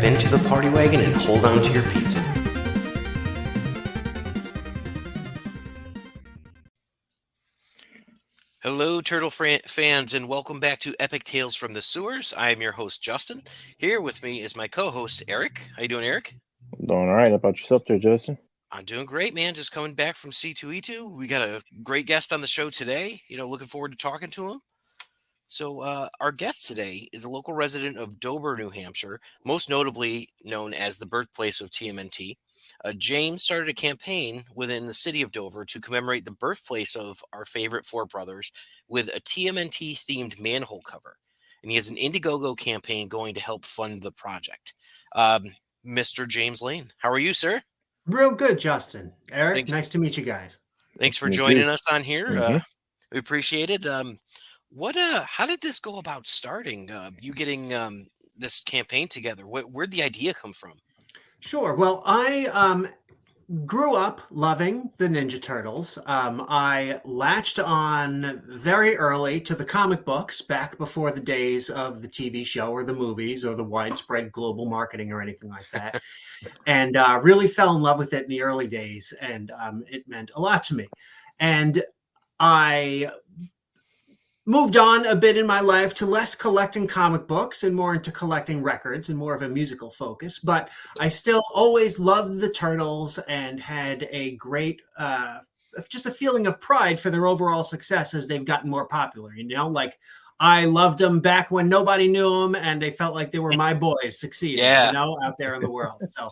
into the party wagon and hold on to your pizza. Hello, Turtle fans, and welcome back to Epic Tales from the Sewers. I am your host, Justin. Here with me is my co-host, Eric. How you doing, Eric? Doing all right. How about yourself there, Justin? I'm doing great, man. Just coming back from C2E2. We got a great guest on the show today. Looking forward to talking to him. So our guest today is a local resident of Dover, New Hampshire, most notably known as the birthplace of TMNT. James started a campaign within the city of Dover to commemorate the birthplace of our favorite four brothers with a TMNT-themed manhole cover. And he has an Indegogo campaign going to help fund the project. Mr. James Lane, how are you, sir? Real good, Justin. Eric, Thanks. Nice to meet you guys. Thanks for joining us on here. Mm-hmm. We appreciate it. How did this go about starting? You getting this campaign together? Where'd the idea come from? Sure. Well, I grew up loving the Ninja Turtles. I latched on very early to the comic books back before the days of the TV show or the movies or the widespread global marketing or anything like that. And really fell in love with it in the early days. And it meant a lot to me. And I moved on a bit in my life to less collecting comic books and more into collecting records and more of a musical focus. But I still always loved the Turtles and had a great, just a feeling of pride for their overall success as they've gotten more popular. Like I loved them back when nobody knew them and they felt like they were my boys succeeding, out there in the world. So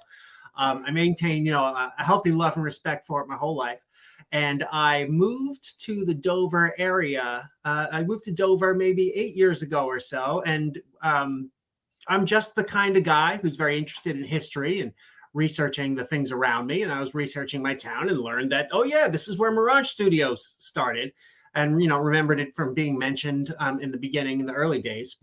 I maintain, a healthy love and respect for it my whole life. And I moved to the Dover area. I moved to Dover maybe 8 years ago or so. And I'm just the kind of guy who's very interested in history and researching the things around me. And I was researching my town and learned that, this is where Mirage Studios started. And, remembered it from being mentioned in the beginning, in the early days.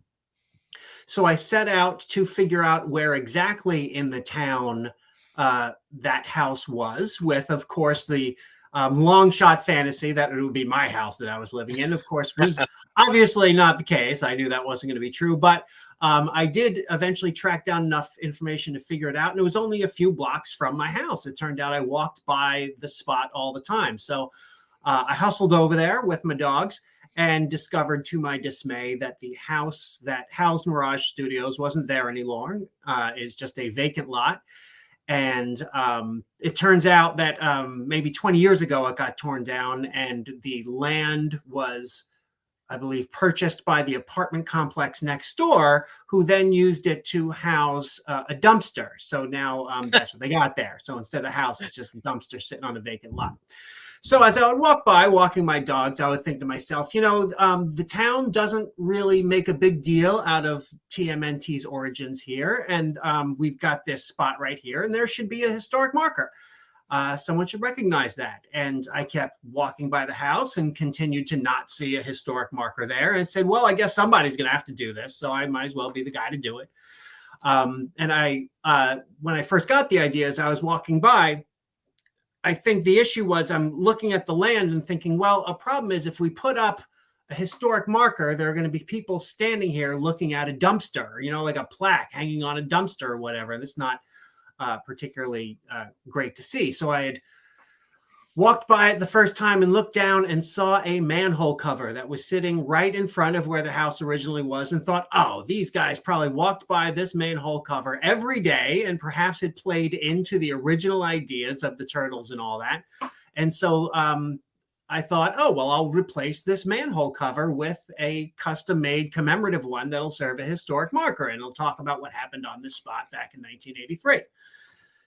So I set out to figure out where exactly in the town that house was, with, of course, the long shot fantasy that it would be my house that I was living in. Of course, was obviously not the case. I knew that wasn't going to be true, but I did eventually track down enough information to figure it out. And it was only a few blocks from my house. It turned out I walked by the spot all the time. So I hustled over there with my dogs and discovered to my dismay that the house that housed Mirage Studios wasn't there anymore. It's just a vacant lot. And it turns out that maybe 20 years ago, it got torn down and the land was, I believe, purchased by the apartment complex next door, who then used it to house a dumpster. So now that's what they got there. So instead of a house, it's just a dumpster sitting on a vacant lot. So as I would walk by, walking my dogs, I would think to myself, the town doesn't really make a big deal out of TMNT's origins here. And we've got this spot right here, and there should be a historic marker. Someone should recognize that. And I kept walking by the house and continued to not see a historic marker there. And said, well, I guess somebody's going to have to do this. So I might as well be the guy to do it. And I, when I first got the idea, as I was walking by, I think the issue was I'm looking at the land and thinking, well, a problem is if we put up a historic marker, there are going to be people standing here looking at a dumpster, like a plaque hanging on a dumpster or whatever. That's not particularly great to see. So I had walked by it the first time and looked down and saw a manhole cover that was sitting right in front of where the house originally was and thought, these guys probably walked by this manhole cover every day and perhaps it played into the original ideas of the Turtles and all that. And so I thought, I'll replace this manhole cover with a custom-made commemorative one that'll serve a historic marker and it'll talk about what happened on this spot back in 1983.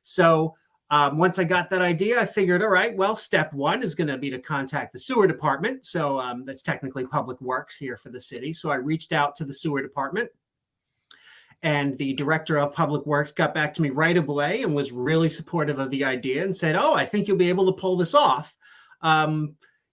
So once I got that idea, I figured, all right, well, step one is going to be to contact the sewer department. So that's technically public works here for the city. So I reached out to the sewer department and the director of public works got back to me right away and was really supportive of the idea and said, I think you'll be able to pull this off. Why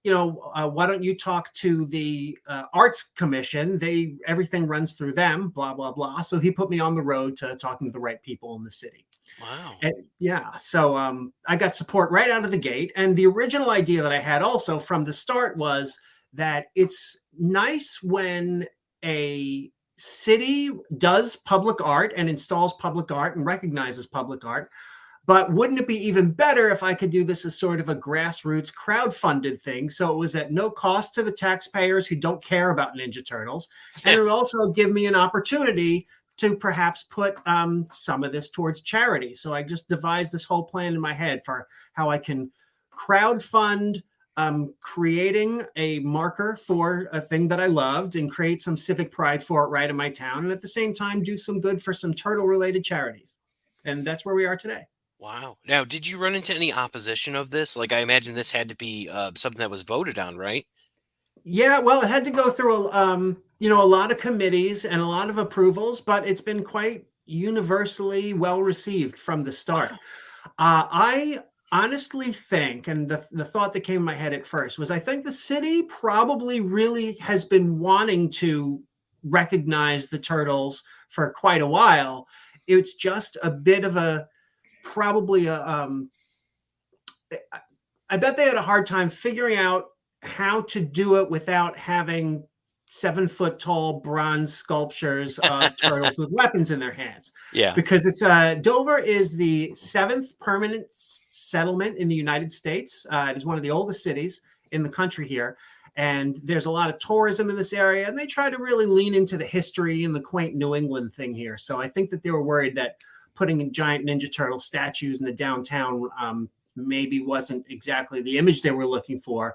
don't you talk to the Arts Commission? Everything runs through them, blah, blah, blah. So he put me on the road to talking to the right people in the city. Wow. So I got support right out of the gate. And the original idea that I had also from the start was that it's nice when a city does public art and installs public art and recognizes public art. But wouldn't it be even better if I could do this as sort of a grassroots crowd-funded thing? So it was at no cost to the taxpayers who don't care about Ninja Turtles. And it would also give me an opportunity to perhaps put some of this towards charity. So I just devised this whole plan in my head for how I can crowd fund creating a marker for a thing that I loved and create some civic pride for it right in my town. And at the same time, do some good for some turtle-related charities. And that's where we are today. Wow. Now, did you run into any opposition of this? Like, I imagine this had to be something that was voted on, right? Yeah, well, it had to go through a lot of committees and a lot of approvals, but it's been quite universally well received from the start. I honestly think, and the thought that came in my head at first was, I think the city probably really has been wanting to recognize the turtles for quite a while. It's just a bit of a probably a I bet they had a hard time figuring out how to do it without having 7 foot tall bronze sculptures of turtles with weapons in their hands. Yeah. Because it's Dover is the 7th permanent settlement in the United States. It is one of the oldest cities in the country here. And there's a lot of tourism in this area, and they try to really lean into the history and the quaint New England thing here. So I think that they were worried that putting in giant Ninja Turtle statues in the downtown maybe wasn't exactly the image they were looking for.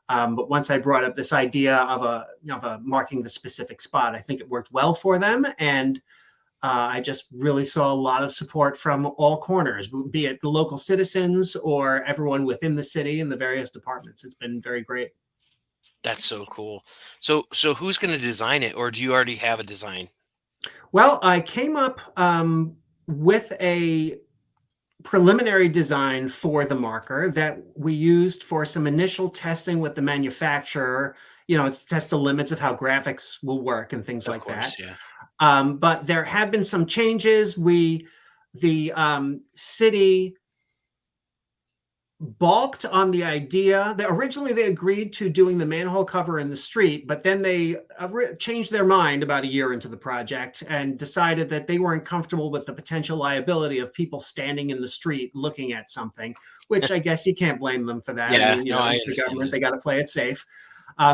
But once I brought up this idea of a marking the specific spot, I think it worked well for them. And I just really saw a lot of support from all corners, be it the local citizens or everyone within the city and the various departments. It's been very great. That's so cool. So who's going to design it, or do you already have a design? Well, I came up with a preliminary design for the marker that we used for some initial testing with the manufacturer, to test the limits of how graphics will work and things like that. Yeah. But there have been some changes. The city balked on the idea that originally they agreed to doing the manhole cover in the street, but then they changed their mind about a year into the project and decided that they weren't comfortable with the potential liability of people standing in the street looking at something, which I guess you can't blame them for that. Yeah, I mean, the government, they got to play it safe.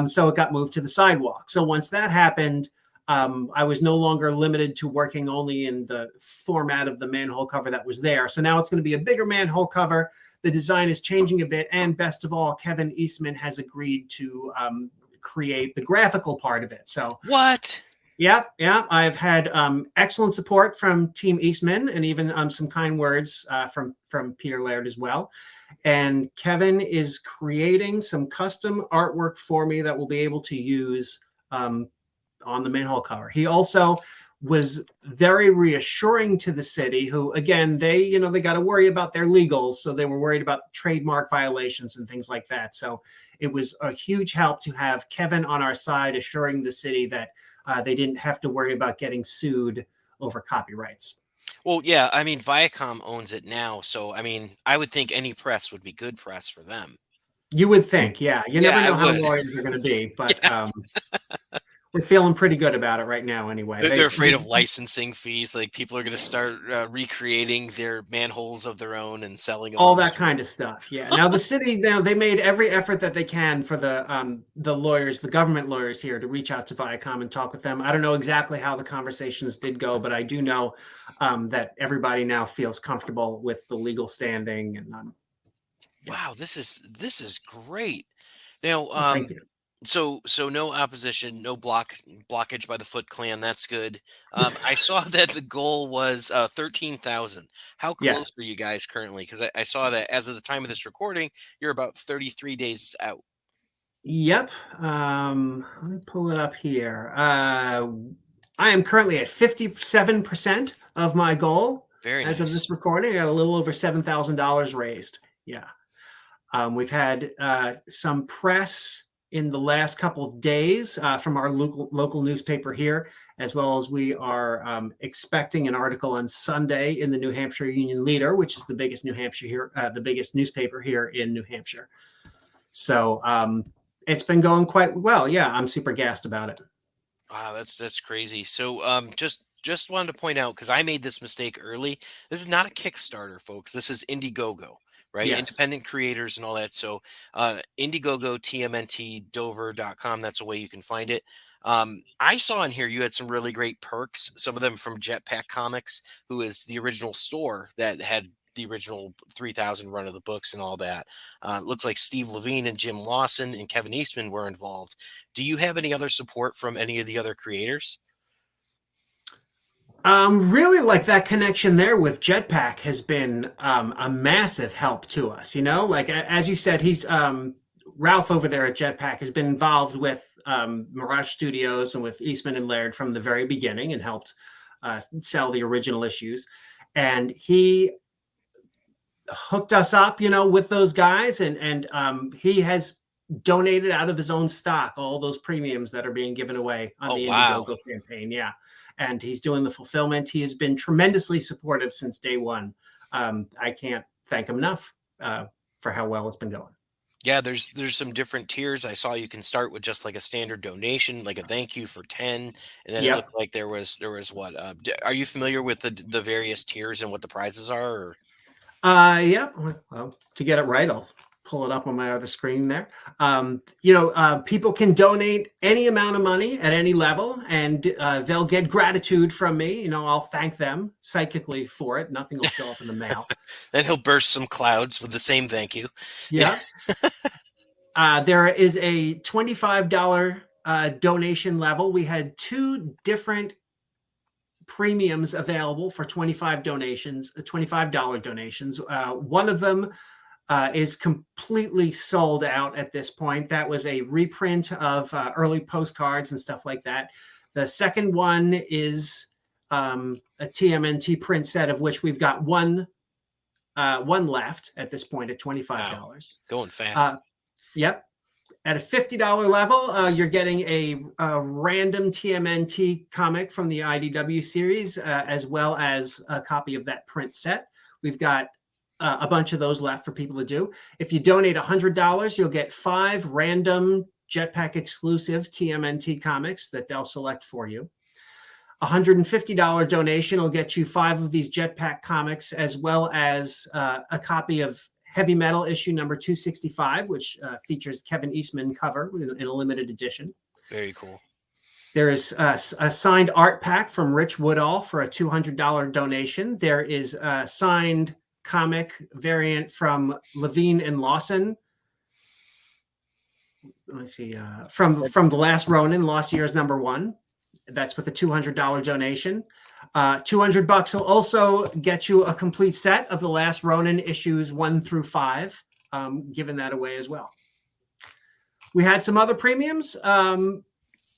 So it got moved to the sidewalk. So once that happened, I was no longer limited to working only in the format of the manhole cover that was there. So now it's going to be a bigger manhole cover. The design is changing a bit. And best of all, Kevin Eastman has agreed to create the graphical part of it. So what? Yeah. I've had excellent support from Team Eastman and even some kind words from Peter Laird as well. And Kevin is creating some custom artwork for me that we'll be able to use on the manhole cover. He also was very reassuring to the city, who, again, they got to worry about their legals. So they were worried about trademark violations and things like that. So it was a huge help to have Kevin on our side, assuring the city that they didn't have to worry about getting sued over copyrights. Well, yeah, I mean, Viacom owns it now. So, I mean, I would think any press would be good press for them. You would think, yeah. You never know how would. lawyers are going to be, but we're feeling pretty good about it right now anyway. They're afraid of licensing fees. Like, people are going to start recreating their manholes of their own and selling them. All that kind of stuff. Yeah. Now the city, they made every effort that they can for the lawyers, the government lawyers here, to reach out to Viacom and talk with them. I don't know exactly how the conversations did go, but I do know that everybody now feels comfortable with the legal standing. And wow, this is great. Now, thank you. So no opposition, no blockage by the Foot Clan. That's good. I saw that the goal was 13,000. How close are you guys currently? Because I saw that as of the time of this recording, you're about 33 days out. Yep. Let me pull it up here. I am currently at 57% of my goal. Very nice. As of this recording, I got a little over $7,000 raised. Yeah. We've had some press in the last couple of days from our local newspaper here, as well as we are expecting an article on Sunday in the New Hampshire Union Leader, which is the biggest the biggest newspaper here in New Hampshire. So it's been going quite well. Yeah, I'm super gassed about it. Wow, that's crazy. So just wanted to point out because I made this mistake early. This is not a Kickstarter, folks. This is Indiegogo, right? Yes. Independent creators and all that. So Indiegogo, TMNT that's a way you can find it. I saw in here you had some really great perks, some of them from Jetpack Comics, who is the original store that had the original 3000 run of the books and all that. Looks like Steve Levine and Jim Lawson and Kevin Eastman were involved. Do you have any other support from any of the other creators? Really, like that connection there with Jetpack has been a massive help to us. You know, like as you said, he's Ralph over there at Jetpack has been involved with Mirage Studios and with Eastman and Laird from the very beginning and helped sell the original issues. And he hooked us up, you know, with those guys, and he has donated out of his own stock all those premiums that are being given away on Oh, the wow. Indiegogo campaign. Yeah, and he's doing the fulfillment. He has been tremendously supportive since day one. I can't thank him enough for how well it's been going. Yeah, there's some different tiers. I saw you can start with just like a standard donation, like a thank you for 10, and then it looked Yep. like there was what are you familiar with the various tiers and what the prizes are? Or? Yep. Well, to get it right, I'll pull it up on my other screen there. You know, people can donate any amount of money at any level, and they'll get gratitude from me. You know, I'll thank them psychically for it. Nothing will show up in the mail. Then he'll burst some clouds with the same thank you. Yeah. Yeah. There is a $25 donation level. We had two different premiums available for $25 donations. One of them is completely sold out at this point. That was a reprint of early postcards and stuff like that. The second one is a TMNT print set, of which we've got one left at this point at $25. Wow. Going fast. Yep. At a $50 level, you're getting a random TMNT comic from the IDW series, as well as a copy of that print set. We've got a bunch of those left for people to do. If you donate $100, you'll get 5 random Jetpack exclusive TMNT comics that they'll select for you. $150 donation will get you 5 of these Jetpack comics, as well as a copy of Heavy Metal issue number 265, which features Kevin Eastman cover in a limited edition. Very cool. There is a signed art pack from Rich Woodall for a $200 donation. There is a signed comic variant from Levine and Lawson. Let me see. From The Last Ronin, Lost Years #1. That's with a $200 donation. $200 will also get you a complete set of The Last Ronin issues 1 through 5, giving that away as well. We had some other premiums,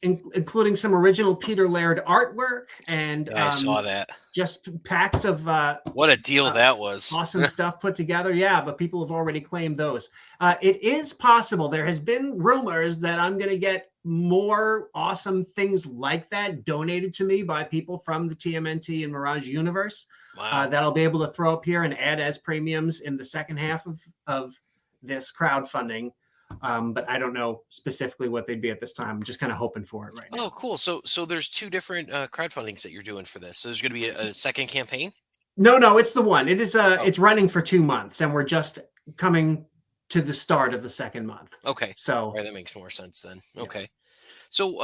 including some original Peter Laird artwork and I saw that. Just packs of what a deal that was. Awesome stuff put together. Yeah, but people have already claimed those. It is possible. There has been rumors that I'm going to get more awesome things like that donated to me by people from the TMNT and Mirage universe. Wow. That I'll be able to throw up here and add as premiums in the second half of this crowdfunding. But I don't know specifically what they'd be at this time. I'm just kind of hoping for it right now. Oh, cool. So there's 2 different crowdfundings that you're doing for this. So there's going to be a second campaign? No, it's the one. It is it's running for 2 months, and we're just coming to the start of the second month. Okay. So right, that makes more sense then. Yeah. Okay. So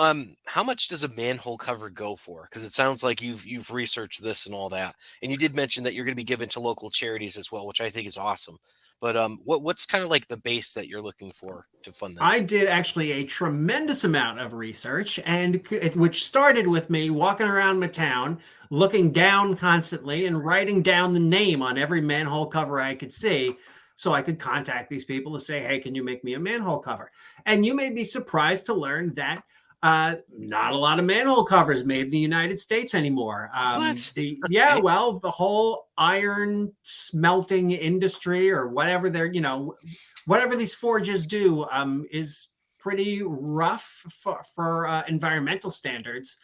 how much does a manhole cover go for? Because it sounds like you've researched this and all that. And you did mention that you're going to be given to local charities as well, which I think is awesome. But what's kind of like the base that you're looking for to fund this? I did actually a tremendous amount of research, and which started with me walking around my town, looking down constantly and writing down the name on every manhole cover I could see, so I could contact these people to say, hey, can you make me a manhole cover? And you may be surprised to learn that not a lot of manhole covers made in the United States anymore. What? Well, the whole iron smelting industry, or whatever whatever these forges do, is pretty rough for environmental standards.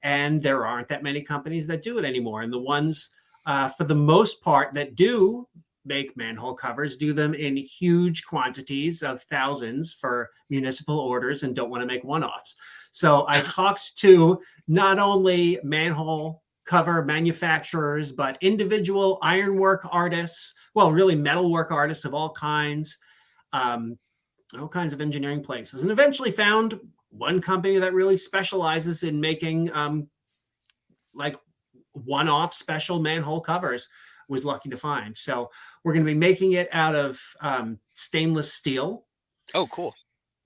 And there aren't that many companies that do it anymore. And the ones, for the most part, that do make manhole covers do them in huge quantities of thousands for municipal orders and don't want to make one-offs. So I talked to not only manhole cover manufacturers, but individual ironwork artists, well, really metalwork artists of all kinds of engineering places, and eventually found one company that really specializes in making like one-off special manhole covers. Was lucky to find. So we're going to be making it out of stainless steel. Oh, cool.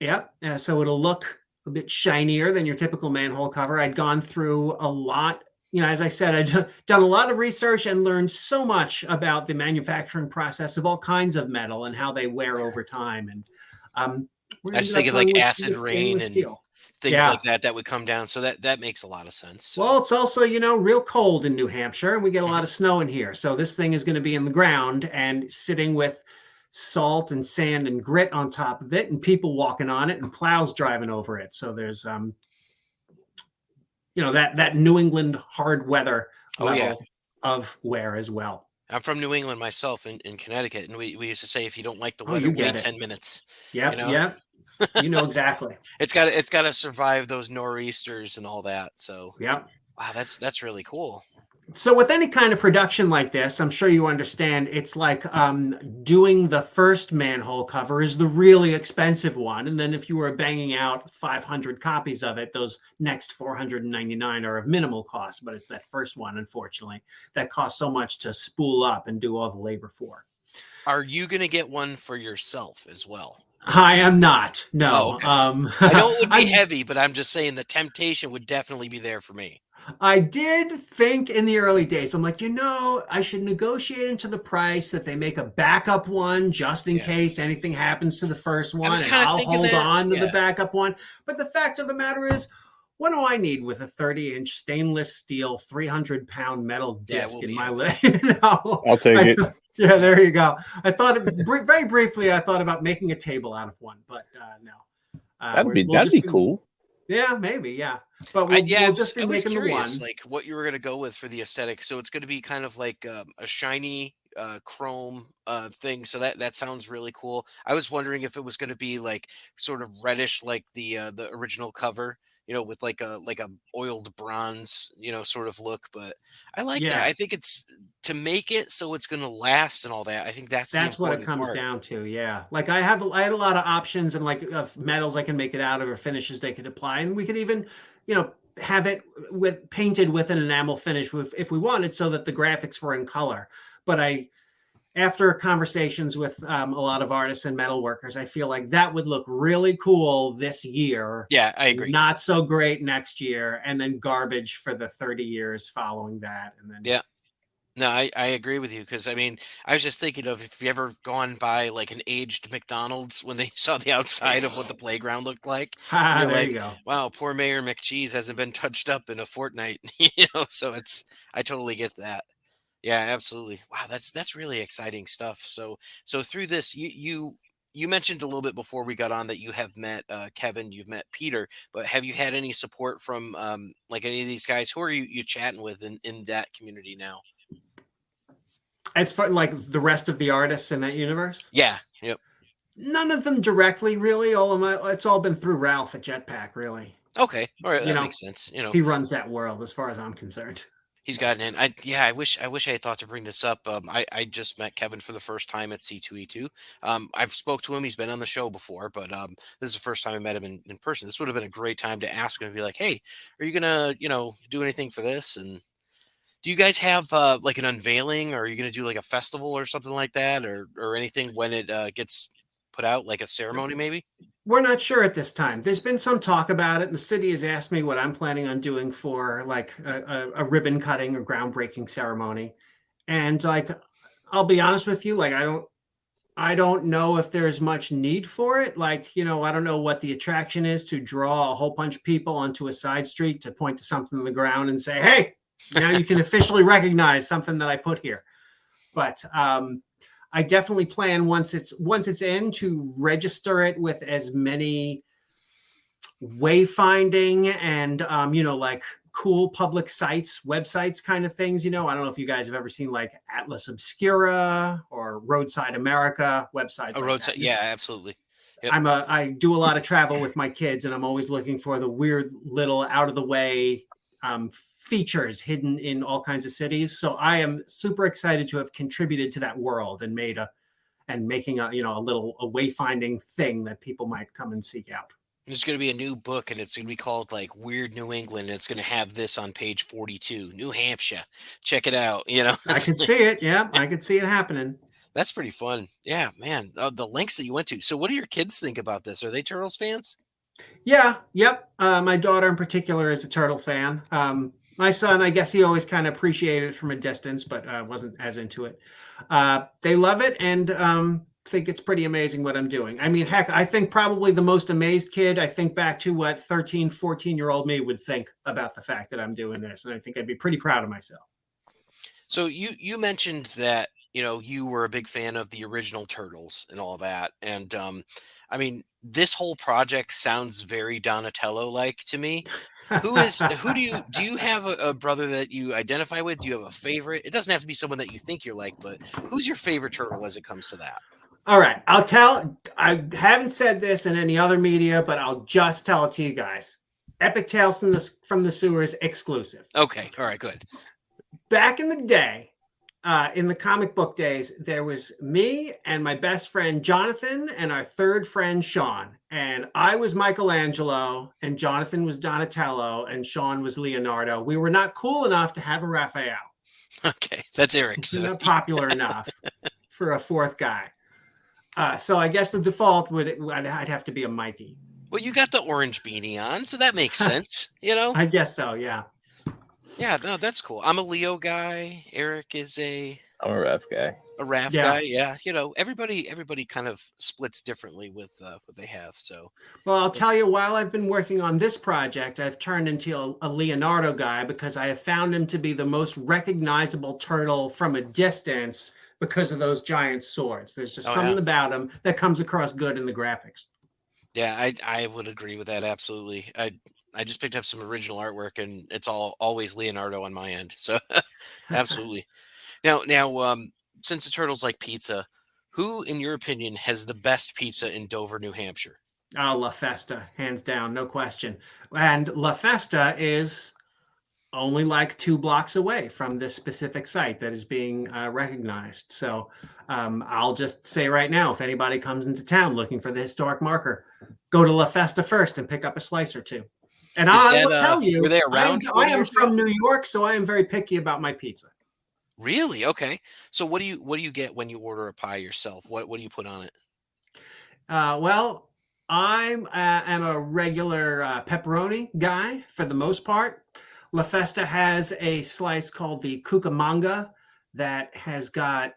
Yeah. So it'll look a bit shinier than your typical manhole cover. I'd gone through a lot. As I said, I'd done a lot of research and learned so much about the manufacturing process of all kinds of metal and how they wear over time. And I was thinking like acid rain and things like that would come down. So that makes a lot of sense. So. Well, it's also, real cold in New Hampshire, and we get a lot of snow in here. So this thing is going to be in the ground and sitting with salt and sand and grit on top of it, and people walking on it and plows driving over it. So there's, that New England hard weather level of wear as well. I'm from New England myself in Connecticut, and we used to say if you don't like the weather, wait 10 minutes. Yep. You know exactly. It's got to survive those nor'easters and all that. So yeah, wow, that's really cool. So with any kind of production like this, I'm sure you understand it's like doing the first manhole cover is the really expensive one, and then if you were banging out 500 copies of it, those next 499 are of minimal cost. But it's that first one, unfortunately, that costs so much to spool up and do all the labor for. Are you going to get one for yourself as well? I am not. No. Oh, okay. I know it would be heavy, but I'm just saying the temptation would definitely be there for me. I did think in the early days, I'm like, I should negotiate into the price that they make a backup one just in case anything happens to the first one, and I'll hold on to the backup one. But the fact of the matter is, what do I need with a 30-inch stainless steel, 300-pound metal disc in my leg? I'll take it. Yeah, there you go. I thought very briefly. I thought about making a table out of one, but no. That'd be cool. Yeah, maybe. Yeah, but we'll just be making the one. Like what you were going to go with for the aesthetic. So it's going to be kind of like a shiny chrome thing. So that sounds really cool. I was wondering if it was going to be like sort of reddish, like the original cover. With like a oiled bronze, sort of look. But I like that. I think it's to make it so it's going to last and all that. I think that's what it comes down to. Yeah. Like I had a lot of options and like metals I can make it out of or finishes they could apply. And we could even, have it painted with an enamel finish if we wanted, so that the graphics were in color. But after conversations with a lot of artists and metal workers, I feel like that would look really cool this year. Yeah, I agree. Not so great next year, and then garbage for the 30 years following that. And then no, I agree with you, because I mean, I was just thinking of if you ever gone by like an aged McDonald's when they saw the outside of what the playground looked like. There you go. Wow, poor Mayor McCheese hasn't been touched up in a fortnight. So I totally get that. Yeah, absolutely. Wow, that's really exciting stuff. So through this, you mentioned a little bit before we got on that you have met Kevin, you've met Peter, but have you had any support from like any of these guys? Who are you chatting with in that community now? As far like the rest of the artists in that universe? Yeah. Yep. None of them directly, really. It's all been through Ralph at Jetpack, really. Okay. All right. That makes sense. He runs that world as far as I'm concerned. He's gotten in. I wish I had thought to bring this up. I just met Kevin for the first time at C2E2. I've spoke to him. He's been on the show before, but this is the first time I met him in person. This would have been a great time to ask him and be like, hey, are you gonna, do anything for this? And do you guys have like an unveiling, or are you gonna do like a festival or something like that, or anything when it gets put out, like a ceremony maybe? We're not sure at this time. There's been some talk about it, and the city has asked me what I'm planning on doing for like a ribbon cutting or groundbreaking ceremony. And like, I'll be honest with you, like I don't know if there's much need for it. Like, I don't know what the attraction is to draw a whole bunch of people onto a side street to point to something on the ground and say, hey, now you can officially recognize something that I put here. But I definitely plan once it's in to register it with as many wayfinding and like cool public sites, websites kind of things. I don't know if you guys have ever seen like Atlas Obscura or Roadside America websites A like roadside, that. yeah, absolutely. Yep. I do a lot of travel with my kids, and I'm always looking for the weird little out of the way features hidden in all kinds of cities. So I am super excited to have contributed to that world and making a little wayfinding thing that people might come and seek out. There's going to be a new book, and it's going to be called like Weird New England. And it's going to have this on page 42, New Hampshire. Check it out. I could see it. Yeah, I could see it happening. That's pretty fun. Yeah, man. The links that you went to. So, what do your kids think about this? Are they Turtles fans? Yeah. Yep. My daughter in particular is a Turtle fan. My son, I guess he always kind of appreciated it from a distance, but wasn't as into it. They love it and think it's pretty amazing what I'm doing. I mean, heck, I think probably the most amazed kid, I think back to what 13, 14-year-old me would think about the fact that I'm doing this. And I think I'd be pretty proud of myself. So you mentioned that, you were a big fan of the original Turtles and all that. And I mean, this whole project sounds very Donatello-like to me. Do you have a brother that you identify with? Do you have a favorite? It doesn't have to be someone that you think you're like, but who's your favorite turtle as it comes to that? All right. I haven't said this in any other media, but I'll just tell it to you guys. Epic Tales from the Sewers exclusive. Okay. All right, good. Back in the day, in the comic book days, there was me and my best friend Jonathan and our third friend Sean. And I was Michelangelo and Jonathan was Donatello and Sean was Leonardo. We were not cool enough to have a Raphael. Okay, that's Eric. So not popular enough for a fourth guy. So I guess the default I'd have to be a Mikey. Well, you got the orange beanie on, so that makes sense. I guess so. Yeah. Yeah, no, that's cool. I'm a Leo guy. Eric is I'm a Raph guy. A Raph guy, yeah. Everybody kind of splits differently with what they have. So, well, I'll tell you, while I've been working on this project, I've turned into a Leonardo guy because I have found him to be the most recognizable turtle from a distance because of those giant swords. There's just something about him that comes across good in the graphics. Yeah, I would agree with that absolutely. I just picked up some original artwork, and it's always Leonardo on my end. So, absolutely. Now, since the turtles like pizza, who, in your opinion, has the best pizza in Dover, New Hampshire? Oh, La Festa, hands down, no question. And La Festa is only like 2 blocks away from this specific site that is being recognized. So I'll just say right now, if anybody comes into town looking for the historic marker, go to La Festa first and pick up a slice or two. And I will tell you, were they around? I am from New York, so I am very picky about my pizza. Really? Okay. So what do you get when you order a pie yourself? What do you put on it? Well, I'm a regular pepperoni guy for the most part. La Festa has a slice called the Cucamonga that has got,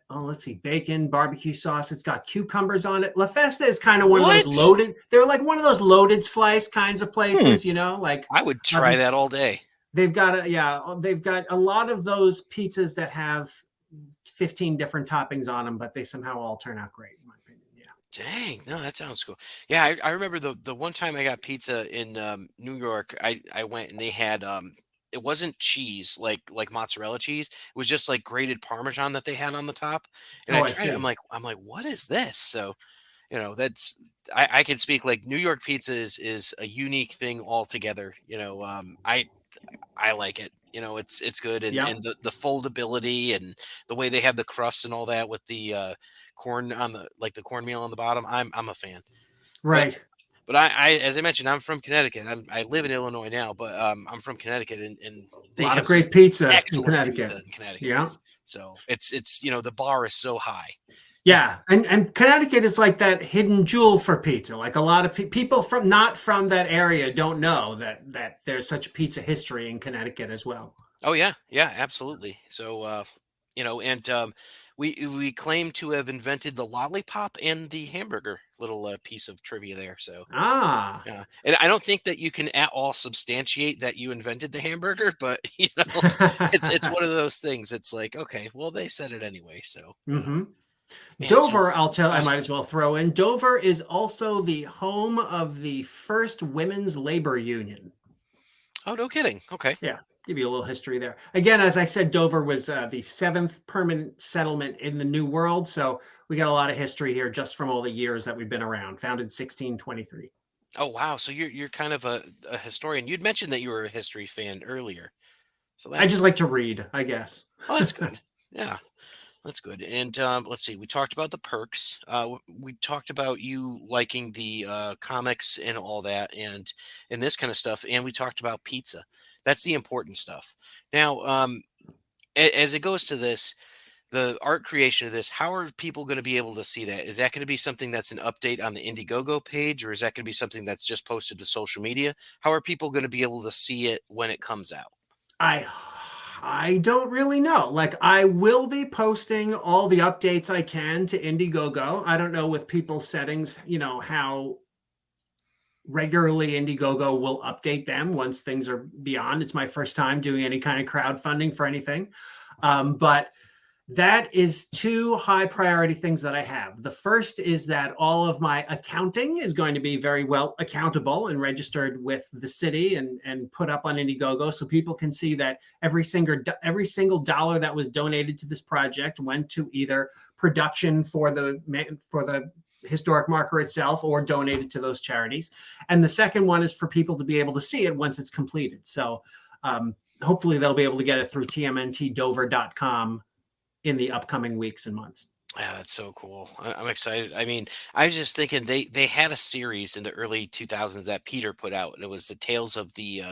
bacon, barbecue sauce. It's got cucumbers on it. La Festa is kind of one of those loaded. They're like one of those loaded slice kinds of places, like I would try that all day. They've got a lot of those pizzas that have 15 different toppings on them, but they somehow all turn out great, in my opinion. Yeah. Dang, no, that sounds cool. Yeah, I remember the one time I got pizza in New York. I went and they had it wasn't cheese like mozzarella cheese. It was just like grated Parmesan that they had on the top. And I tried it. I'm like, what is this? So, that's I can speak like New York pizza is a unique thing altogether. I like it. It's good and the foldability and the way they have the crust and all that with the corn on the cornmeal on the bottom. I'm a fan. Right. But I as I mentioned, I'm from Connecticut. I live in Illinois now, but I'm from Connecticut and they have great pizza in Connecticut. Yeah. So it's the bar is so high. Yeah, and Connecticut is like that hidden jewel for pizza. Like a lot of people not from that area don't know that there's such pizza history in Connecticut as well. Oh yeah, absolutely. So we claim to have invented the lollipop and the hamburger. Little piece of trivia there. So yeah, and I don't think that you can at all substantiate that you invented the hamburger, but it's one of those things. It's like, okay, well they said it anyway, so. Mm-hmm. Man, Dover, I might as well throw in. Dover is also the home of the first women's labor union. Oh, no kidding. Okay. Yeah. give you a little history there. Again, as I said, Dover was the 7th permanent settlement in the New World. So we got a lot of history here just from all the years that we've been around. Founded 1623. Oh wow, so you're kind of a historian. You'd mentioned that you were a history fan earlier, so I just that's like to read, I guess. oh that's good. Yeah, that's good. And let's see, we talked about the perks. We talked about you liking the comics and all that, and this kind of stuff. And we talked about pizza. That's the important stuff. Now, as it goes to this, the art creation of this, how are people going to be able to see that? Is that going to be something that's an update on the Indiegogo page, or is that going to be something that's just posted to social media? How are people going to be able to see it when it comes out? I I don't really know. Like I will be posting all the updates I can to Indiegogo. I don't know with people's settings, how regularly Indiegogo will update them once things are beyond. It's my first time doing any kind of crowdfunding for anything. But that is two high priority things that I have. The first is that all of my accounting is going to be very well accountable and registered with the city and put up on Indiegogo so people can see that every single dollar that was donated to this project went to either production for the historic marker itself or donated to those charities. And the second one is for people to be able to see it once it's completed. So hopefully they'll be able to get it through tmntdover.com in the upcoming weeks and months. Yeah, that's so cool. I'm excited. I mean, I was just thinking they had a series in the early 2000s that Peter put out, and it was the Tales of the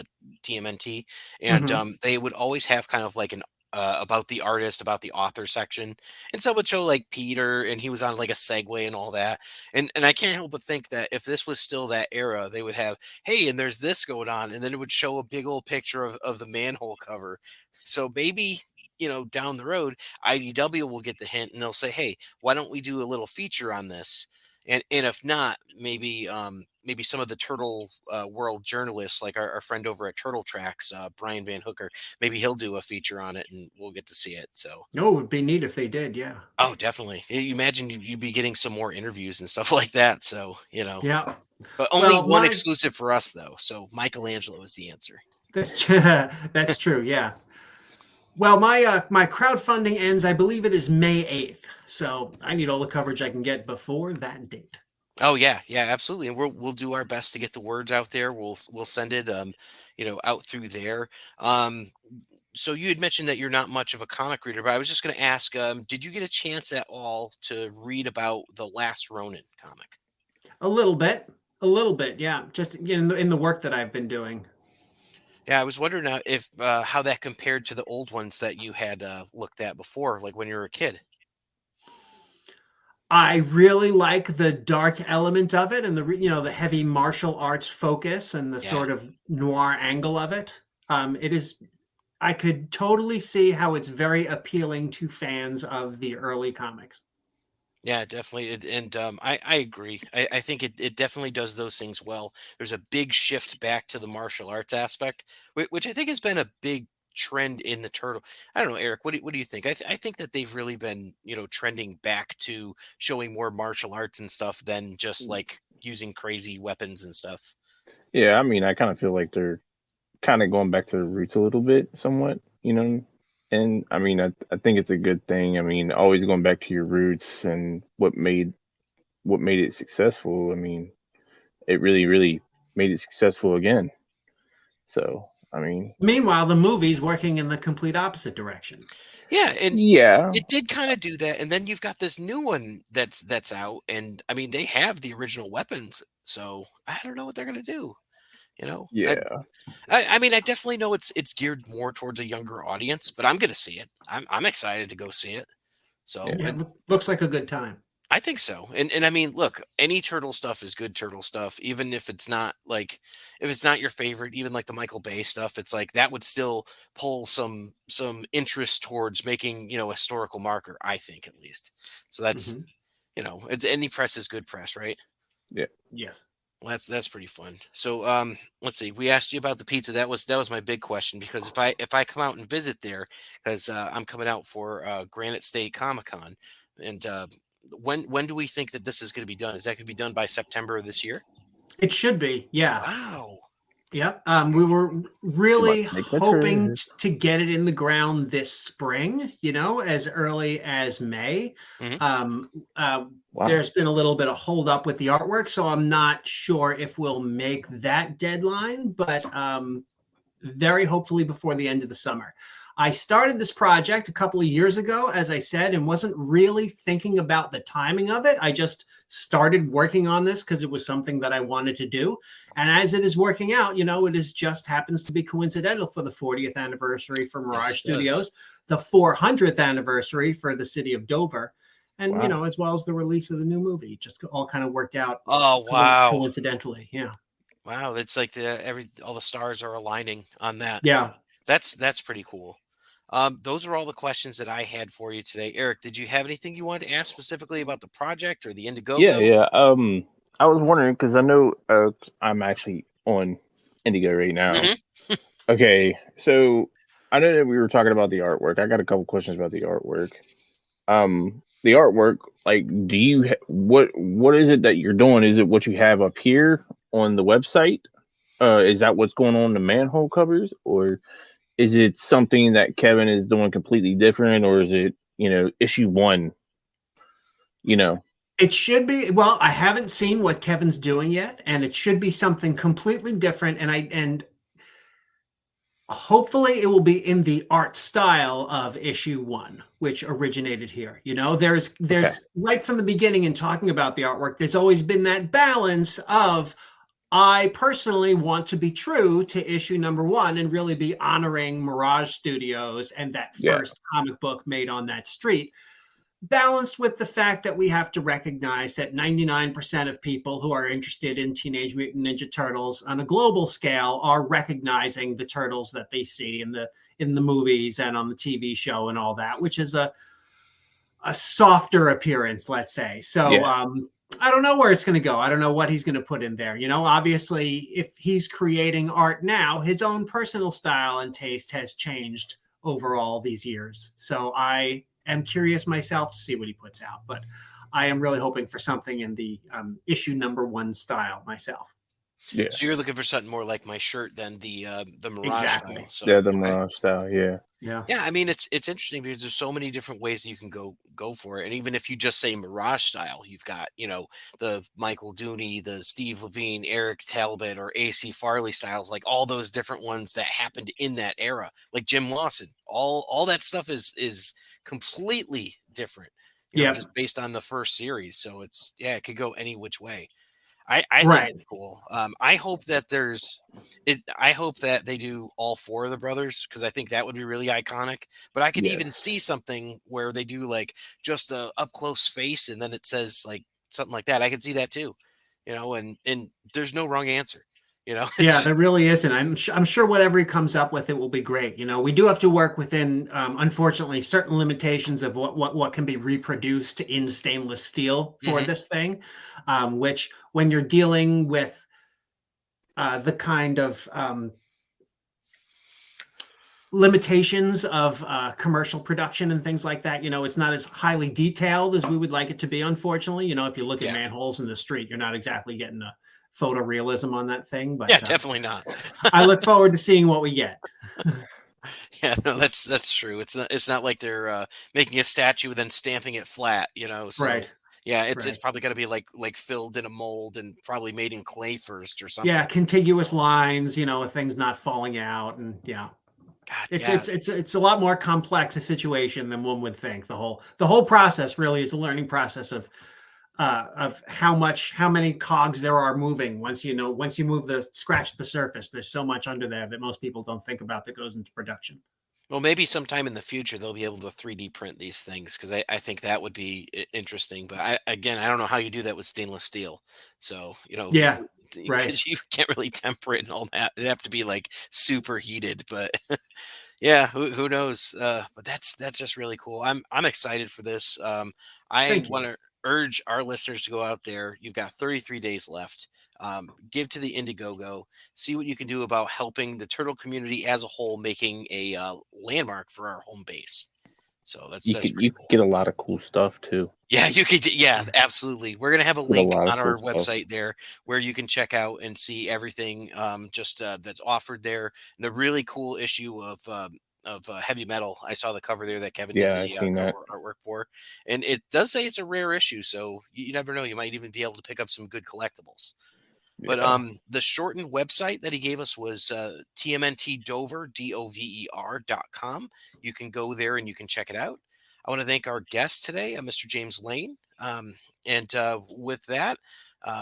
TMNT, and Mm-hmm. they would always have kind of like an about the artist, about the author section, and some would show like Peter, and he was on like a Segway and all that, and I can't help but think that if this was still that era, they would have, hey, and there's this going on, and then it would show a big old picture of the manhole cover. So maybe down the road IDW will get the hint and they'll say, "Hey, why don't we do a little feature on this?" And if not, maybe some of the turtle world journalists, like our friend over at Turtle Tracks, Brian Van Hooker, maybe he'll do a feature on it and we'll get to see it. So, No, it would be neat if they did. Yeah. oh, definitely. You imagine you'd be getting some more interviews and stuff like that. So, Yeah. but only Well, one exclusive for us though. So Michelangelo is the answer. that's true. Yeah. Well, my crowdfunding ends, I believe it is May 8th. So I need all the coverage I can get before that date. Oh yeah, yeah, absolutely. And we'll do our best to get the words out there. We'll send it out through there. Um so you had mentioned that you're not much of a comic reader, but I was just going to ask, did you get a chance at all to read about the Last Ronin comic? A little bit. A little bit, yeah. Just in the work that I've been doing. Yeah, I was wondering if how that compared to the old ones that you had looked at before, like when you were a kid. I really like the dark element of it and the heavy martial arts focus and the Yeah. sort of noir angle of it. It is I could totally see how it's very appealing to fans of the early comics. Yeah, definitely. And I agree. I think it definitely does those things well. There's a big shift back to the martial arts aspect, which I think has been a big trend in the turtle. I don't know, Eric, what do you think? I think that they've really been, trending back to showing more martial arts and stuff than just like using crazy weapons and stuff. Yeah, I mean, I kind of feel like they're kind of going back to the roots a little bit, somewhat, And I mean, I think it's a good thing. I mean, always going back to your roots and what made it successful. I mean, it really, really made it successful again. So, I mean, Meanwhile, the movie's working in the complete opposite direction. Yeah, and yeah, it did kind of do that. And then you've got this new one that's out, and I mean they have the original weapons, so I don't know what they're gonna do. You know, I, yeah, I I mean I definitely know it's geared more towards a younger audience, but I'm gonna see it. I'm excited to go see it. So yeah, Yeah, looks like a good time. I think so. And I mean, look, any turtle stuff is good turtle stuff, even if it's not like if it's not your favorite, even like the Michael Bay stuff, it's like that would still pull some interest towards making, a historical marker, I think at least. So that's, Hmm. it's any press is good press, right? yeah. Yes. Well, that's pretty fun. So let's see. We asked you about the pizza. That was my big question because if I come out and visit there, because I'm coming out for Granite State Comic Con, and when do we think that this is going to be done? Is that going to be done by September of this year? It should be. Yeah. Wow. Yep. We were She really must make the hoping trip. to get it in the ground this spring, as early as May. Hmm. Um, uh, Wow. there's been a little bit of hold up with the artwork, so I'm not sure if we'll make that deadline, but very hopefully before the end of the summer. I started this project a couple of years ago, as I said, and wasn't really thinking about the timing of it. I just started working on this because it was something that I wanted to do. And as it is working out, it is just happens to be coincidental for the 40th anniversary for Yes, Mirage it does. Studios, the 400th anniversary for the city of Dover, and Wow. as well as the release of the new movie. Just all kind of worked out Oh wow, coincidentally. Yeah. wow! It's like all the stars are aligning on that. Yeah. That's pretty cool. Those are all the questions that I had for you today. Eric, did you have anything you wanted to ask specifically about the project or the Yeah, Indiegogo? yeah. I was wondering because I know I'm actually on Indigo right now. Hmm. Okay, so I know that we were talking about the artwork. I got a couple questions about the artwork. The artwork, like, what is it that you're doing? Is it what you have up here on the website? Is that what's going on in the manhole covers, or is it something that Kevin is doing completely different, or is it issue one? You know, It should be. Well, I haven't seen what Kevin's doing yet, and it should be something completely different. And hopefully it will be in the art style of issue one, which originated here. There's okay, there's right from the beginning in talking about the artwork, there's always been that balance of I personally want to be true to issue number one and really be honoring Mirage Studios and that yeah, first comic book made on that street, balanced with the fact that we have to recognize that 99% of people who are interested in Teenage Mutant Ninja Turtles on a global scale are recognizing the turtles that they see in the movies and on the TV show and all that, which is a softer appearance, let's say. So yeah, I don't know where it's going to go. I don't know what he's going to put in there. Obviously, if he's creating art now, his own personal style and taste has changed over all these years. So I am curious myself to see what he puts out. But I am really hoping for something in the issue number one style myself. yeah, So you're looking for something more like my shirt than the Mirage style. Exactly. So yeah. The okay. Mirage style, yeah, Yeah. Yeah, I mean it's interesting because there's so many different ways that you can go for it. And even if you just say Mirage style, you've got, the Michael Dooney, the Steve Levine, Eric Talbot, or AC Farley styles, like all those different ones that happened in that era, like Jim Lawson. All that stuff is completely different, Yep. just based on the first series. So it could go any which way. I think Right. it's cool. I hope that there's it. I hope that they do all four of the brothers because I think that would be really iconic. But I could even yes, see something where they do like just a up close face and then it says like something like that. I could see that too. And there's no wrong answer. Yeah, It's there really isn't. I'm sure whatever he comes up with, it will be great. We do have to work within, unfortunately, certain limitations of what can be reproduced in stainless steel for Mhm. this thing, which when you're dealing with the kind of limitations of commercial production and things like that, it's not as highly detailed as we would like it to be. Unfortunately, if you look at Yeah, manholes in the street, you're not exactly getting a photorealism on that thing, yeah, but definitely not. I look forward to seeing what we get. Yeah, no, that's true. It's not like they're making a statue and then stamping it flat, Right. So yeah, it's Right. probably got to be like filled in a mold and probably made in clay first or Yeah, something. contiguous lines, with things not falling out, and yeah, God, it's yeah. it's it's it's a lot more complex a situation than one would think. The whole process really is a learning process of how many cogs there are moving. Once you move the scratch the surface, there's so much under there that most people don't think about that goes into production. Well, maybe sometime in the future they'll be able to 3D print these things because I think that would be interesting. But I don't know how you do that with stainless steel. So Yeah, right. because you can't really temper it and all that. It'd have to be like super heated. But yeah, who knows? But that's just really cool. I'm excited for this. I Thank you. want to urge our listeners to go out there. You've got 33 days left. Give to the Indiegogo. See what you can do about helping the turtle community as a whole, making a landmark for our home base. So that's You pretty could cool. get a lot of cool stuff too. Yeah, you could. Yeah, absolutely. We're gonna have a Get a link lot of on our cool stuff. website there where you can check out and see everything that's offered there. And the really cool issue of heavy metal. I saw the cover there that Kevin did Yeah, I've the seen that. cover artwork for, and it does say it's a rare issue. So you never know. You might even be able to pick up some good collectibles. But Yeah. the shortened website that he gave us was TMNT Dover, DOVER.com. You can go there and you can check it out. I want to thank our guest today, Mr. James Lane. And with that,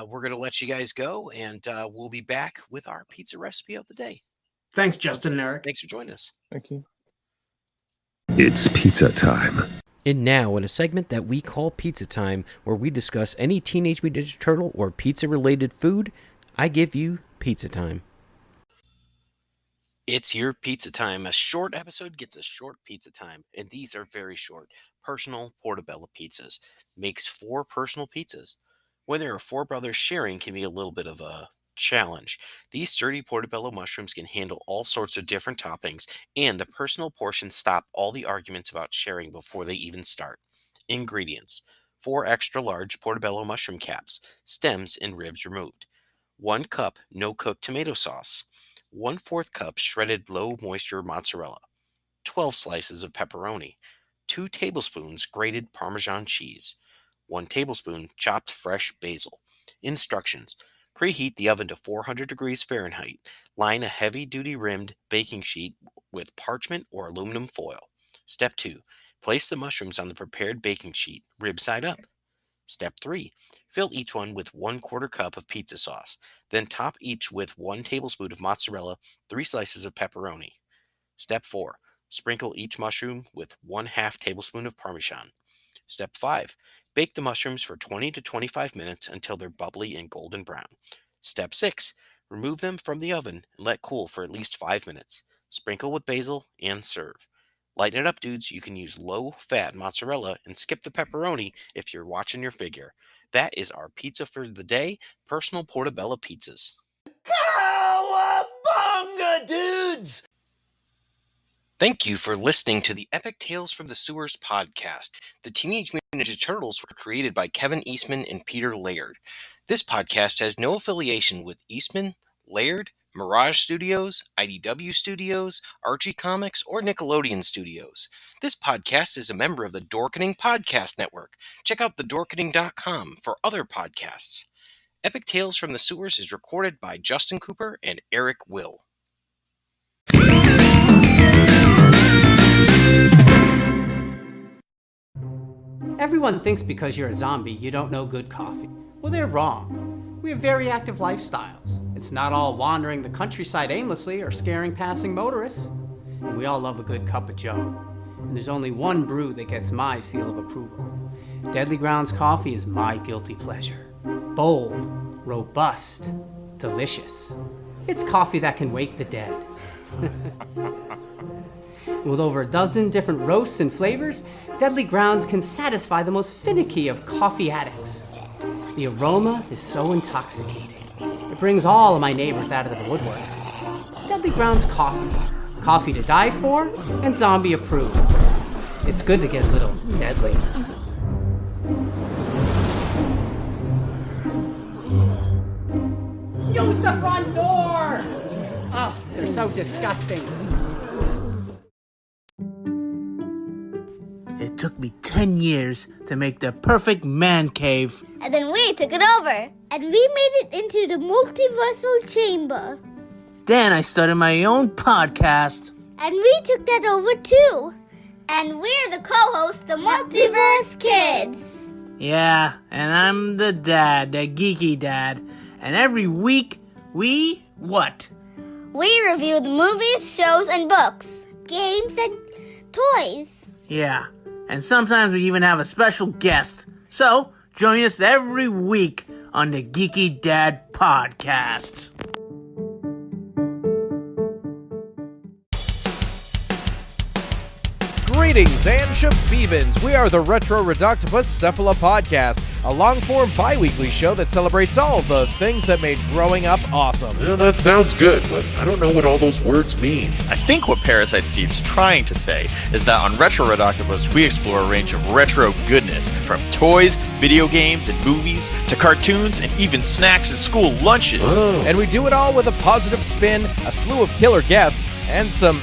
we're going to let you guys go, and we'll be back with our pizza recipe of the day. Thanks, Justin and Eric. Thanks for joining us. Thank you. It's pizza time. And now, in a segment that we call Pizza Time, where we discuss any Teenage Mutant Ninja Turtle or pizza-related food, I give you Pizza Time. It's your pizza time. A short episode gets a short pizza time, and these are very short. Personal Portobello Pizzas makes 4 personal pizzas. When there are 4 brothers, sharing can be a little bit of a challenge. These sturdy portobello mushrooms can handle all sorts of different toppings, and the personal portions stop all the arguments about sharing before they even start. Ingredients: 4 extra large portobello mushroom caps, stems and ribs removed. 1 cup no-cook tomato sauce. 1/4 cup shredded low moisture mozzarella. 12 slices of pepperoni. 2 tablespoons grated Parmesan cheese. 1 tablespoon chopped fresh basil. Instructions: preheat the oven to 400 degrees Fahrenheit. Line a heavy-duty rimmed baking sheet with parchment or aluminum foil. Step 2. Place the mushrooms on the prepared baking sheet, rib side up. Step 3. Fill each one with 1/4 cup of pizza sauce. Then top each with 1 tablespoon of mozzarella, 3 slices of pepperoni. Step 4. Sprinkle each mushroom with 1/2 tablespoon of Parmesan. Step 5. Bake the mushrooms for 20 to 25 minutes until they're bubbly and golden brown. Step 6. Remove them from the oven and let cool for at least 5 minutes. Sprinkle with basil and serve. Lighten it up, dudes. You can use low-fat mozzarella and skip the pepperoni if you're watching your figure. That is our pizza for the day, Personal Portobello Pizzas. Cowabunga, dudes! Thank you for listening to the Epic Tales from the Sewers podcast. The Teenage Mutant Ninja Turtles were created by Kevin Eastman and Peter Laird. This podcast has no affiliation with Eastman, Laird, Mirage Studios, IDW Studios, Archie Comics, or Nickelodeon Studios. This podcast is a member of the Dorkening Podcast Network. Check out thedorkening.com for other podcasts. Epic Tales from the Sewers is recorded by Justin Cooper and Eric Will. Everyone thinks because you're a zombie, you don't know good coffee. Well, they're wrong. We have very active lifestyles. It's not all wandering the countryside aimlessly or scaring passing motorists. And we all love a good cup of joe. And there's only one brew that gets my seal of approval. Deadly Grounds coffee is my guilty pleasure. Bold, robust, delicious. It's coffee that can wake the dead. With over a dozen different roasts and flavors, Deadly Grounds can satisfy the most finicky of coffee addicts. The aroma is so intoxicating. It brings all of my neighbors out of the woodwork. Deadly Grounds coffee. Coffee to die for and zombie approved. It's good to get a little deadly. Use the front door! Oh, they're so disgusting. It took me 10 years to make the perfect man cave. And then we took it over. And we made it into the multiversal chamber. Then I started my own podcast. And we took that over too. And we're the co-hosts, the Multiverse Kids. Yeah, and I'm the dad, the geeky dad. And every week, we what? We review the movies, shows, and books, games, and toys. Yeah, and sometimes we even have a special guest. So, join us every week on the Geeky Dad Podcast. Greetings and shabibans. We are the Retro Reductopus Cephala Podcast, a long-form bi-weekly show that celebrates all the things that made growing up awesome. Well, that sounds good, but I don't know what all those words mean. I think what Parasite Steve's trying to say is that on Retro Reductopus, we explore a range of retro goodness, from toys, video games, and movies, to cartoons, and even snacks and school lunches. Oh. And we do it all with a positive spin, a slew of killer guests, and some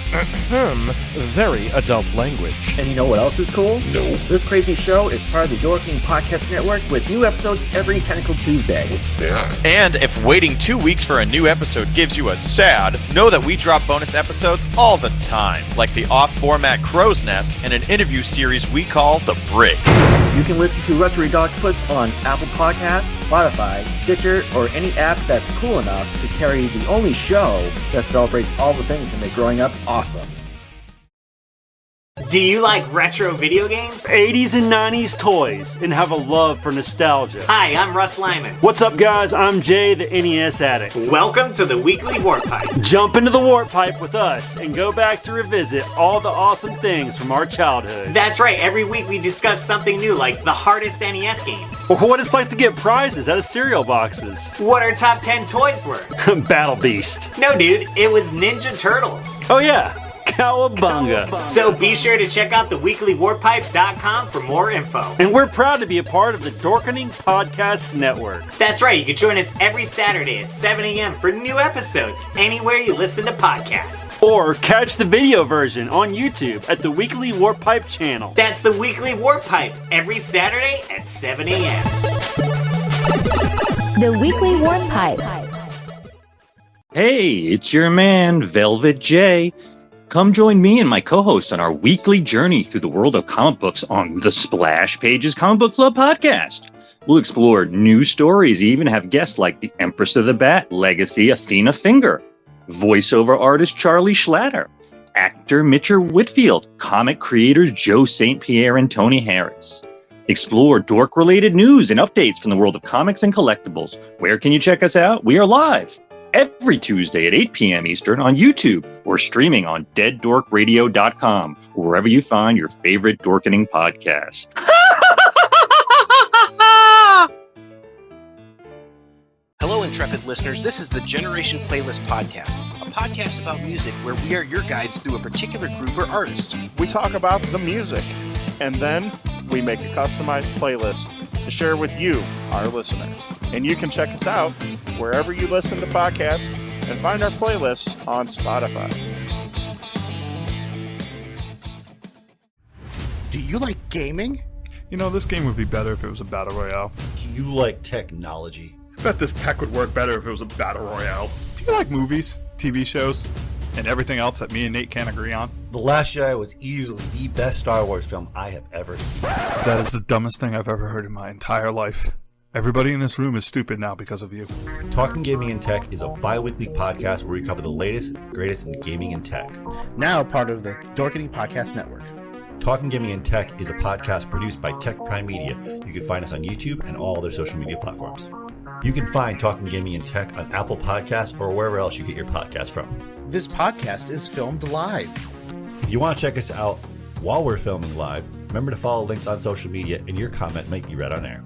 very adult language. And you know what else is cool? No. This crazy show is part of the Dorking Podcast Network with new episodes every Tentacle Tuesday. What's that? And if waiting 2 weeks for a new episode gives you a sad, know that we drop bonus episodes all the time, like the off-format Crow's Nest and an interview series we call The Brick. You can listen to Retro Reductopus on Apple Podcasts, Spotify, Stitcher, or any app that's cool enough to carry the only show that celebrates all the things that make growing up awesome. Do you like retro video games? 80s and 90s toys, and have a love for nostalgia. Hi, I'm Russ Lyman. What's up, guys? I'm Jay, the NES addict. Welcome to the Weekly Warp Pipe. Jump into the Warp Pipe with us and go back to revisit all the awesome things from our childhood. That's right, every week we discuss something new, like the hardest NES games. Or what it's like to get prizes out of cereal boxes. What our top 10 toys were. Battle Beast. No, dude, it was Ninja Turtles. Oh, yeah. Cowabunga. So be sure to check out theweeklywarpipe.com for more info. And we're proud to be a part of the Dorkening Podcast Network. That's right, you can join us every Saturday at 7 a.m. for new episodes anywhere you listen to podcasts. Or catch the video version on YouTube at the Weekly Warp Pipe channel. That's the Weekly Warp Pipe every Saturday at 7 a.m. The Weekly Warp Pipe. Hey, it's your man, Velvet J. Come join me and my co-hosts on our weekly journey through the world of comic books on the Splash Pages Comic Book Club podcast. We'll explore new stories, even have guests like the Empress of the Bat, Legacy Athena Finger, voiceover artist Charlie Schlatter, actor Mitcher Whitfield, comic creators Joe St. Pierre and Tony Harris. Explore dork-related news and updates from the world of comics and collectibles. Where can you check us out? We are live every Tuesday at 8 p.m. Eastern on YouTube or streaming on deaddorkradio.com or wherever you find your favorite dorkening podcasts. Hello, intrepid listeners. This is the Generation Playlist Podcast, a podcast about music where we are your guides through a particular group or artist. We talk about the music, and then we make a customized playlist to share with you, our listeners. And you can check us out wherever you listen to podcasts and find our playlists on Spotify. Do you like gaming? You know, this game would be better if it was a battle royale. Do you like technology? I bet this tech would work better if it was a battle royale. Do you like movies, TV shows, and everything else that me and Nate can't agree on? The Last Jedi was easily the best Star Wars film I have ever seen. That is the dumbest thing I've ever heard in my entire life. Everybody in this room is stupid now because of you. Talking Gaming and Tech is a bi-weekly podcast where we cover the latest, greatest in gaming and tech. Now part of the Dorkening Podcast Network. Talking Gaming and Tech is a podcast produced by Tech Prime Media. You can find us on YouTube and all other social media platforms. You can find Talking Gaming and Tech on Apple Podcasts or wherever else you get your podcasts from. This podcast is filmed live. If you want to check us out while we're filming live, remember to follow links on social media and your comment might be read on air.